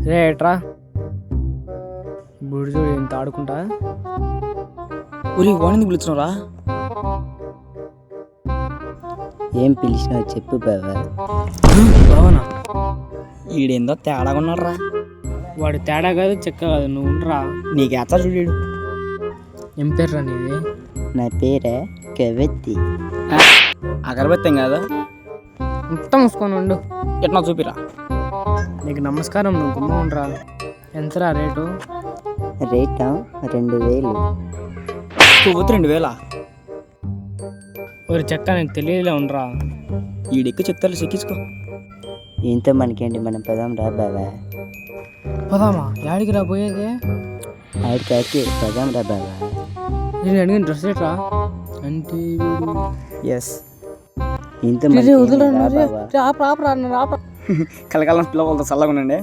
రే ఏట్రా బుడి చూడు ఎంత ఆడుకుంటా. ఊరి వాణింది పిలుచున్నారా? ఏం పిలిచినావు చెప్పు బావా. బావనా? ఈడేందో తేడాగా ఉన్నాడురా. వాడు తేడా కాదు చెక్క కాదు, నువ్వు ఉండరా. నీకేచ్చా చూడాడు. ఏం పేర్రా నీది? నా పేరే కవెత్తి. అగరబత్తం కాదా? మొత్తం మూసుకొని ఉండు. ఎట్లా చూపిరా? నీకు నమస్కారం, నువ్వు గుమ్మ ఉండరా. ఎంతరా రేటు? రేటా 2000. కొవ్వొత్తు 2000. ఒక చెక్క నీకు తెలియలే ఉండరా. ఈడెక్కి చెప్తారు చెక్కించుకో. ఇంత మనకేంటి, మనం పదాం రా బావా. పదామా? యాడికి రా పోయేది? ఆడికి పదాం రా బావా. నేను అడిగిన డ్రెస్ రేట్రా అంటే ఎస్ ఇంత వదలరా. బావా. ఆపరా కలకాలం పిల్లలతో చల్లగా ఉండండి.